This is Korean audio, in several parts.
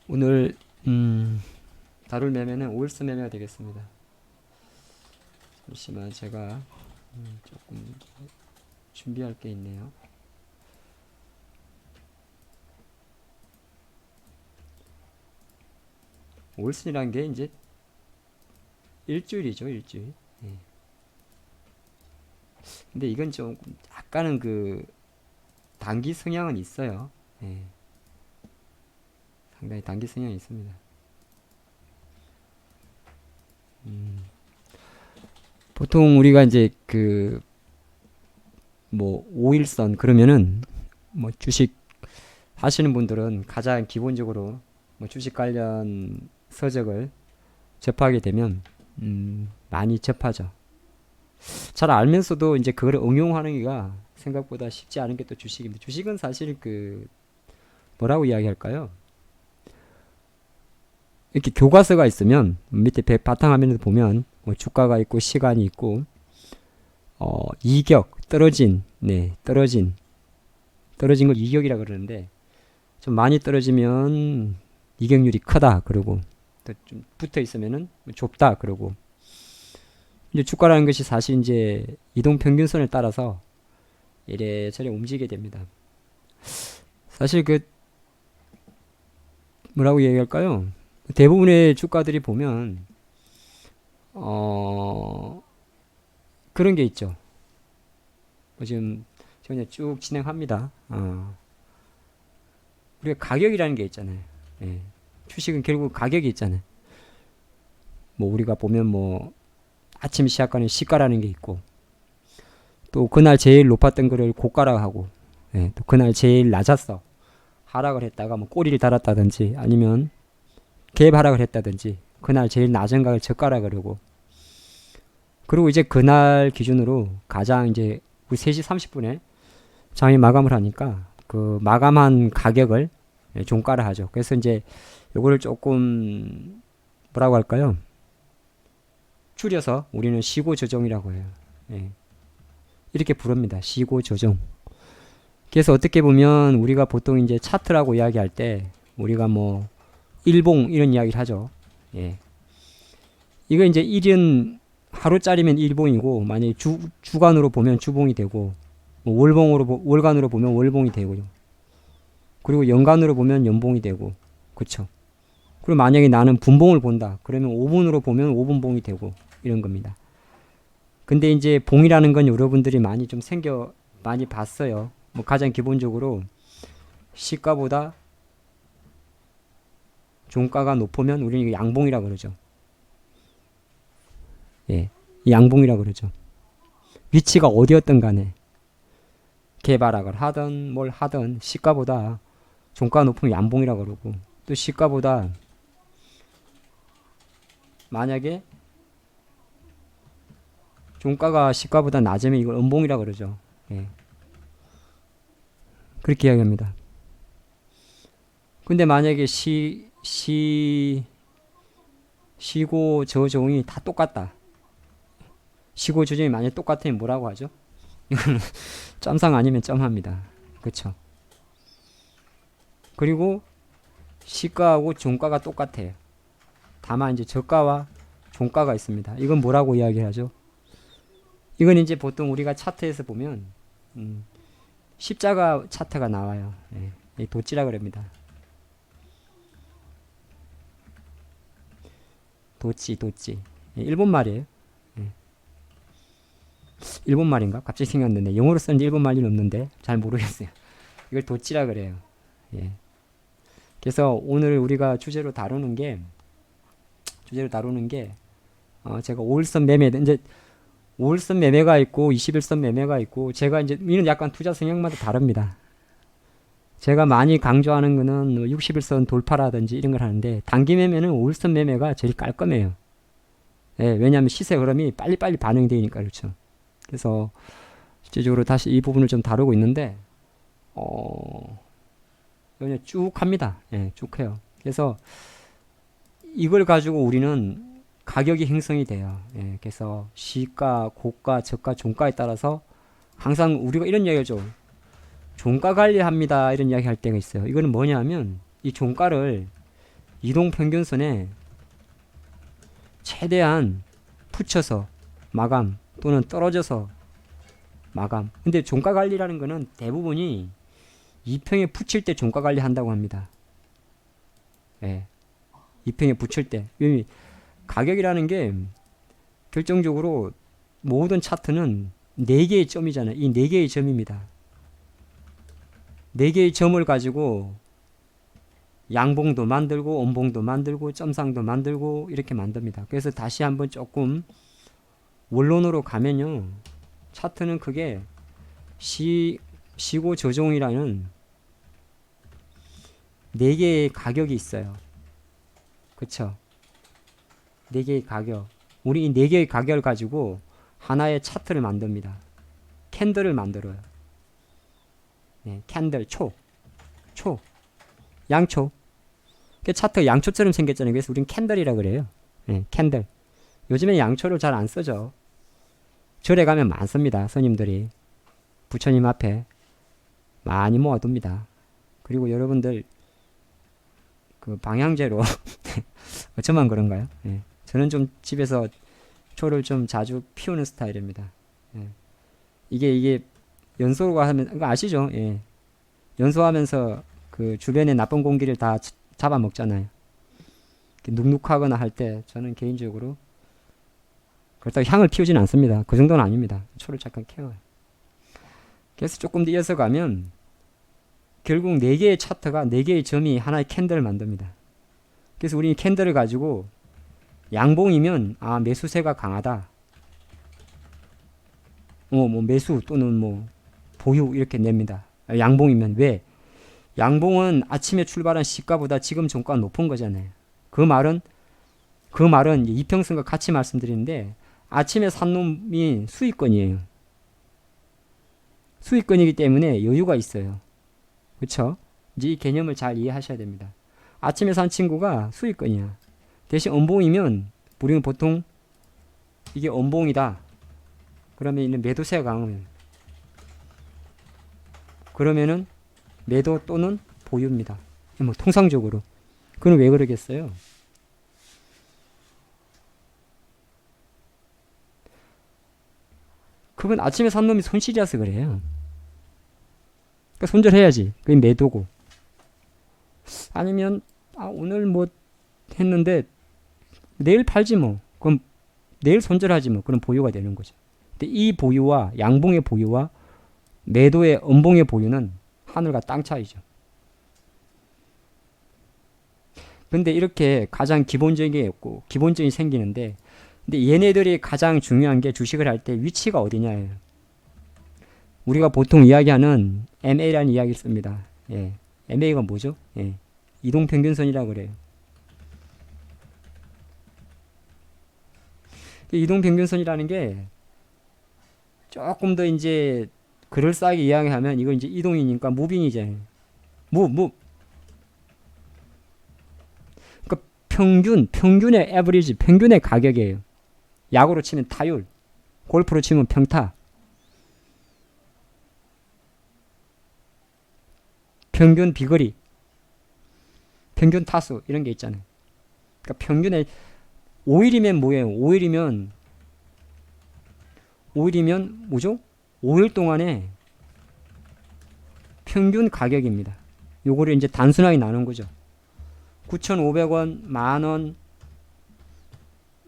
오늘 다룰 매매는 오일선 매매가 되겠습니다. 잠시만 제가 조금 준비할 게 있네요. 오일선이라는 게 이제 일주일이죠, 일주일. 예. 근데 이건 좀 약간은 그 단기 성향은 있어요. 예. 상당히 단기 성향이 있습니다. 보통 우리가 이제 그 뭐 오일선 그러면은 뭐 주식 하시는 분들은 가장 기본적으로 뭐 주식 관련 서적을 접하게 되면 많이 접하죠. 잘 알면서도 이제 그걸 응용하는 게가 생각보다 쉽지 않은 게 또 주식입니다. 주식은 사실 그 뭐라고 이야기할까요? 이렇게 교과서가 있으면 밑에 바탕화면에도 보면 뭐 주가가 있고 시간이 있고 이격 떨어진 떨어진 걸 이격이라 그러는데 좀 많이 떨어지면 이격률이 크다 그러고 또 좀 붙어 있으면은 좁다 그러고 이제 주가라는 것이 사실 이제 이동 평균선을 따라서 이래저래 움직이게 됩니다. 사실 그 뭐라고 얘기할까요? 대부분의 주가들이 보면 어 그런 게 있죠. 뭐 지금 그냥 쭉 진행합니다. 우리가 가격이라는 게 있잖아요. 예. 주식은 결국 가격이 있잖아요. 뭐 우리가 보면 뭐 아침 시작하는 시가라는 게 있고 또 그날 제일 높았던 거를 고가라고 하고 예. 또 그날 제일 낮았어 하락을 했다가 뭐 꼬리를 달았다든지 아니면 갭 하락을 했다든지 그날 제일 낮은 가격을 저가라 그러고 그리고 이제 그날 기준으로 가장 이제 우리 3시 30분에 장이 마감을 하니까 그 마감한 가격을 종가를 하죠. 그래서 이제 요거를 조금 뭐라고 할까요? 줄여서 우리는 시고 조정이라고 해요. 예. 이렇게 부릅니다. 시고 조정. 그래서 어떻게 보면 우리가 보통 이제 차트라고 이야기할 때 우리가 뭐 일봉 이런 이야기를 하죠. 예. 이거 이제 1은 하루짜리면 일봉이고 만약에 주간으로 보면 주봉이 되고 뭐 월간으로 보면 월봉이 되고요. 그리고 연간으로 보면 연봉이 되고 그쵸. 그리고 만약에 나는 분봉을 본다. 그러면 5분으로 보면 5분봉이 되고 이런 겁니다. 근데 이제 봉이라는 건 여러분들이 많이 좀 많이 봤어요. 뭐 가장 기본적으로 시가보다 종가가 높으면 우리는 양봉이라 그러죠. 예. 양봉이라 그러죠. 위치가 어디였든 간에 개발학을 하든 뭘 하든 시가보다 종가가 높으면 양봉이라 그러고 또 시가보다 만약에 종가가 시가보다 낮으면 이걸 음봉이라 그러죠. 예. 그렇게 이야기합니다. 근데 만약에 시고 저종이 다 똑같다. 시고 저종이 만약에 똑같으면 뭐라고 하죠? 이거는 점상 아니면 점합니다. 그쵸? 그리고 시가하고 종가가 똑같아요. 다만 이제 저가와 종가가 있습니다. 이건 뭐라고 이야기하죠? 이건 이제 보통 우리가 차트에서 보면 십자가 차트가 나와요. 예. 도찌라 그럽니다. 도찌. 예, 일본 말이에요. 예. 일본 말인가? 갑자기 생각났는데 영어로 쓰는지 일본 말이 없는데 잘 모르겠어요. 이걸 도찌라 그래요. 예. 그래서 오늘 우리가 주제로 다루는 게 제가 5일선 매매 이제 5일선 매매가 있고 21선 매매가 있고 제가 이제 이는 약간 투자 성향마다 다릅니다. 제가 많이 강조하는 거는 60일선 돌파라든지 이런 걸 하는데 단기 매매는 5일선 매매가 제일 깔끔해요. 예, 왜냐하면 시세 흐름이 빨리빨리 반영되니까 그렇죠. 그래서 실제적으로 다시 이 부분을 좀 다루고 있는데 그냥 쭉 합니다. 예, 쭉 해요. 그래서 이걸 가지고 우리는 가격이 형성이 돼요. 예, 그래서 시가, 고가, 저가, 종가에 따라서 항상 우리가 이런 이야기죠. 종가 관리합니다. 이런 이야기 할 때가 있어요. 이거는 뭐냐면 이 종가를 이동평균선에 최대한 붙여서 마감 또는 떨어져서 마감. 근데 종가관리라는 거는 대부분이 이평에 붙일 때 종가관리 한다고 합니다. 예. 이평에 붙일 때. 가격이라는 게 결정적으로 모든 차트는 4개의 점이잖아요. 이 4개의 점입니다. 4개의 점을 가지고 양봉도 만들고 음봉도 만들고 점상도 만들고 이렇게 만듭니다. 그래서 다시 한번 조금 원론으로 가면요. 차트는 그게 시고 조종이라는 4개의 가격이 있어요. 그쵸? 4개의 가격. 우리 이 4개의 가격을 가지고 하나의 차트를 만듭니다. 캔들을 만들어요. 네, 캔들, 초, 양초. 그 차트가 양초처럼 생겼잖아요. 그래서 우린 캔들이라 그래요. 네, 캔들. 요즘에 양초를 잘 안 쓰죠. 절에 가면 많습니다. 스님들이 부처님 앞에 많이 모아둡니다. 그리고 여러분들 그 방향제로 저만 그런가요? 네. 저는 좀 집에서 초를 좀 자주 피우는 스타일입니다. 예. 이게 연소가 하면 이거 아시죠? 예. 연소하면서 그 주변의 나쁜 공기를 다 잡아먹잖아요. 눅눅하거나 할 때 저는 개인적으로 그렇다고 향을 피우지는 않습니다. 그 정도는 아닙니다. 초를 잠깐 키워요. 그래서 조금 더 이어서 가면 결국 4개의 차트가 4개의 점이 하나의 캔들을 만듭니다. 그래서 우리 캔들을 가지고 양봉이면 매수세가 강하다. 뭐 매수 또는 뭐 보유 이렇게 냅니다. 양봉이면 왜? 양봉은 아침에 출발한 시가보다 지금 종가가 높은 거잖아요. 그 말은 이평선과 같이 말씀드리는데 아침에 산 놈이 수익권이에요. 수익권이기 때문에 여유가 있어요. 그렇죠? 이제 이 개념을 잘 이해하셔야 됩니다. 아침에 산 친구가 수익권이야. 대신 음봉이면 우리는 보통 이게 음봉이다. 그러면 이는 매도세가 강하면 그러면은 매도 또는 보유입니다. 뭐 통상적으로. 그건 왜 그러겠어요? 그건 아침에 산 놈이 손실이라서 그래요. 그러니까 손절해야지. 그게 매도고. 아니면 오늘 뭐 했는데 내일 팔지 뭐. 그럼 내일 손절하지 뭐. 그럼 보유가 되는 거죠. 근데 이 보유와 양봉의 보유와 매도의 음봉의 보유는 하늘과 땅 차이죠. 근데 이렇게 가장 기본적인 생기는데 근데 얘네들이 가장 중요한 게 주식을 할 때 위치가 어디냐예요. 우리가 보통 이야기하는 MA라는 이야기를 씁니다. 예. MA가 뭐죠? 예. 이동평균선이라고 그래요. 이동평균선이라는 게 조금 더 이제 그럴싸하게 이야기하면 이거 이제 이동이니까 무빙이잖아요. 그러니까 평균의 에버리지, 평균의 가격이에요. 야구로 치면 타율, 골프로 치면 평타. 평균 비거리, 평균 타수 이런 게 있잖아요. 그러니까 평균의 5일이면 뭐예요? 5일이면 뭐죠? 5일 동안에 평균 가격입니다. 요거를 이제 단순하게 나눈 거죠. 9,500원, 만원,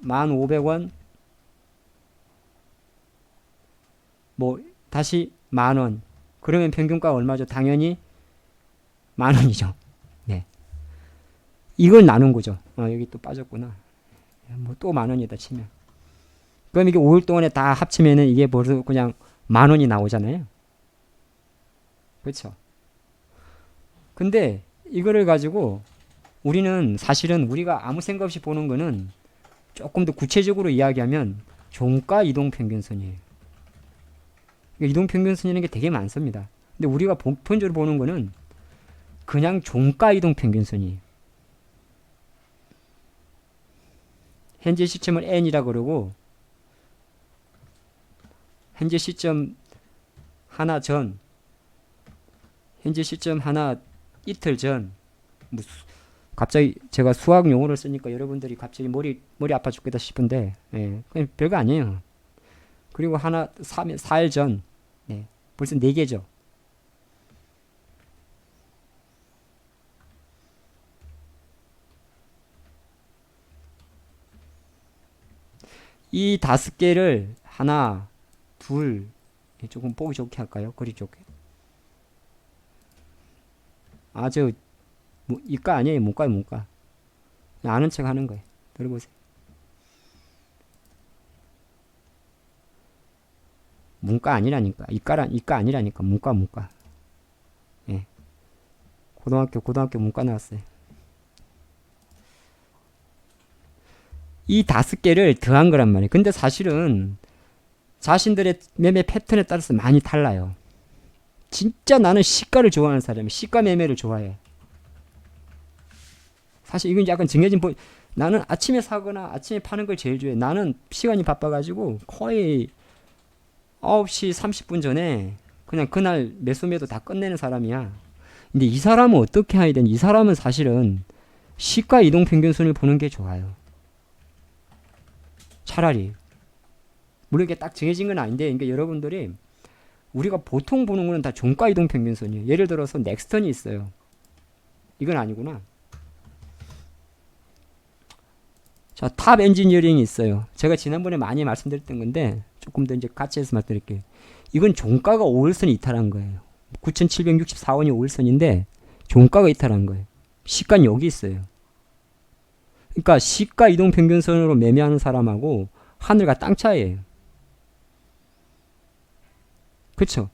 1,500원, 뭐 다시 만원. 그러면 평균가가 얼마죠? 당연히 만원이죠. 네. 이걸 나눈 거죠. 여기 또 빠졌구나. 뭐 또 만원이다 치면. 그럼 이게 5일 동안에 다 합치면은 이게 벌써 그냥 만원이 나오잖아요. 그렇죠? 근데 이거를 가지고 우리는 사실은 우리가 아무 생각 없이 보는 거는 조금 더 구체적으로 이야기하면 종가 이동평균선이에요. 그러니까 이동평균선이라는 게 되게 많습니다. 근데 우리가 보편적으로 보는 거는 그냥 종가 이동평균선이에요. 현재 시점을 N이라고 그러고 현재 시점 하나 전, 현재 시점 하나 이틀 전, 뭐 갑자기 제가 수학 용어를 쓰니까 여러분들이 갑자기 머리 아파 죽겠다 싶은데, 예, 그냥 별거 아니에요. 그리고 4일 전, 예, 벌써 4개죠. 이 5개를 하나, 둘, 조금 보기 좋게 할까요? 그리 좋게. 이과 아니에요. 문과예요, 문과. 아는 척 하는 거예요. 들어보세요. 문과 아니라니까. 이과 아니라니까. 문과. 예. 고등학교 문과 나왔어요. 이 5개를 더한 거란 말이에요. 근데 사실은 자신들의 매매 패턴에 따라서 많이 달라요. 진짜 나는 시가를 좋아하는 사람이 시가 매매를 좋아해. 사실 이건 약간 정해진 나는 아침에 사거나 아침에 파는 걸 제일 좋아해. 나는 시간이 바빠가지고 거의 9시 30분 전에 그냥 그날 매수 매도 다 끝내는 사람이야. 근데 이 사람은 어떻게 해야 되냐? 이 사람은 사실은 시가 이동 평균선을 보는 게 좋아요. 차라리. 물론 이게 딱 정해진 건 아닌데, 그러니까 여러분들이 우리가 보통 보는 거는 다 종가 이동 평균선이에요. 예를 들어서 넥스턴이 있어요. 이건 아니구나. 자, 탑 엔지니어링이 있어요. 제가 지난번에 많이 말씀드렸던 건데 조금 더 이제 같이 해서 말씀드릴게요. 이건 종가가 5일선 이탈한 거예요. 9,764원이 5일선인데 종가가 이탈한 거예요. 시가는 여기 있어요. 그러니까 시가 이동 평균선으로 매매하는 사람하고 하늘과 땅 차이예요. 그쵸?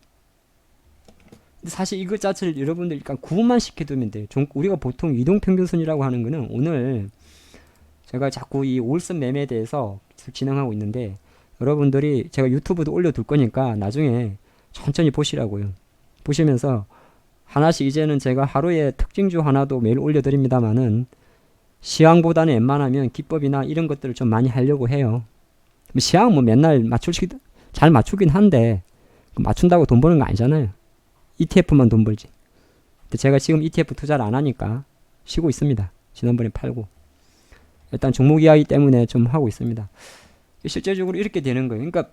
근데 사실 이것 자체를 여러분들 일단 구분만 시켜두면 돼요. 우리가 보통 이동 평균선이라고 하는 거는 오늘 제가 자꾸 이 5일선 매매에 대해서 진행하고 있는데 여러분들이 제가 유튜브도 올려둘 거니까 나중에 천천히 보시라고요. 보시면서 하나씩 이제는 제가 하루에 특징주 하나도 매일 올려드립니다만은 시황보다는 웬만하면 기법이나 이런 것들을 좀 많이 하려고 해요. 시황 뭐 맨날 잘 맞추긴 한데 맞춘다고 돈 버는 거 아니잖아요. ETF만 돈 벌지. 근데 제가 지금 ETF 투자를 안 하니까 쉬고 있습니다. 지난번에 팔고. 일단 종목 이야기 때문에 좀 하고 있습니다. 실제적으로 이렇게 되는 거예요. 그러니까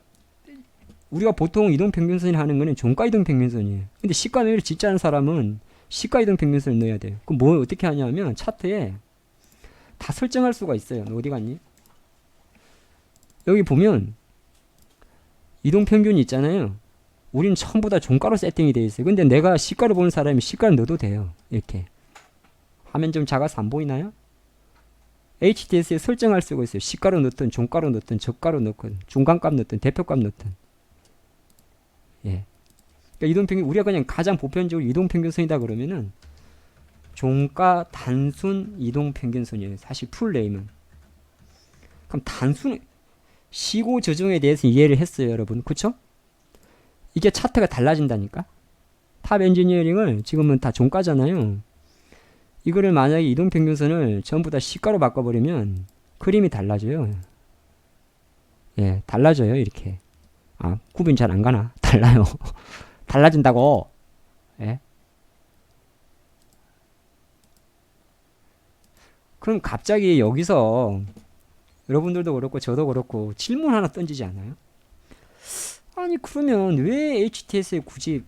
우리가 보통 이동평균선이 하는 거는 종가 이동평균선이에요. 근데 시가 매매를 진짜 하는 사람은 시가 이동평균선을 넣어야 돼요. 그럼 뭐 어떻게 하냐면 차트에 다 설정할 수가 있어요. 너 어디 갔니? 여기 보면 이동평균이 있잖아요. 우린 전부 다 종가로 세팅이 되어 있어요. 근데 내가 시가로 보는 사람이 시가를 넣어도 돼요. 이렇게. 화면 좀 작아서 안 보이나요? HTS에 설정할 수가 있어요. 시가로 넣든 종가로 넣든 저가로 넣든 중간값 넣든 대표값 넣든. 예. 그러니까 이동평균 우리가 그냥 가장 보편적으로 이동평균선이다 그러면은 종가 단순 이동평균선이에요. 사실 풀네임은. 그럼 단순 시고 조정에 대해서 이해를 했어요, 여러분. 그쵸? 이게 차트가 달라진다니까. 탑 엔지니어링을 지금은 다 종가잖아요. 이거를 만약에 이동평균선을 전부 다 시가로 바꿔버리면 그림이 달라져요. 예, 달라져요, 이렇게. 아, 구분 잘 안 가나? 달라요. 달라진다고. 예. 그럼 갑자기 여기서 여러분들도 그렇고 저도 그렇고 질문 하나 던지지 않아요? 아니, 그러면 왜 HTS에 굳이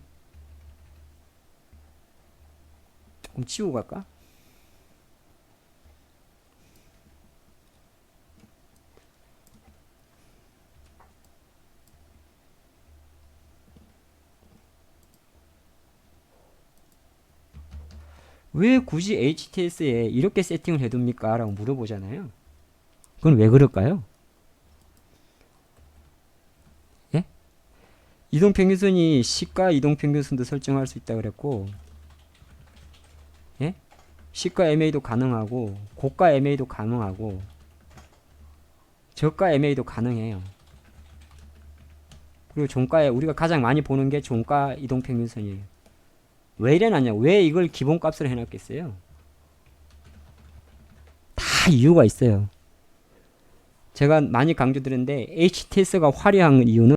조금 치우고 갈까? 왜 굳이 HTS에 이렇게 세팅을 해둡니까? 라고 물어보잖아요. 그건 왜 그럴까요? 예? 이동평균선이 시가 이동평균선도 설정할 수 있다 그랬고, 예? 시가 MA도 가능하고, 고가 MA도 가능하고, 저가 MA도 가능해요. 그리고 종가에 우리가 가장 많이 보는 게 종가 이동평균선이에요. 왜 이래놨냐? 왜 이걸 기본값으로 해놨겠어요? 다 이유가 있어요. 제가 많이 강조드렸는데 HTS가 화려한 이유는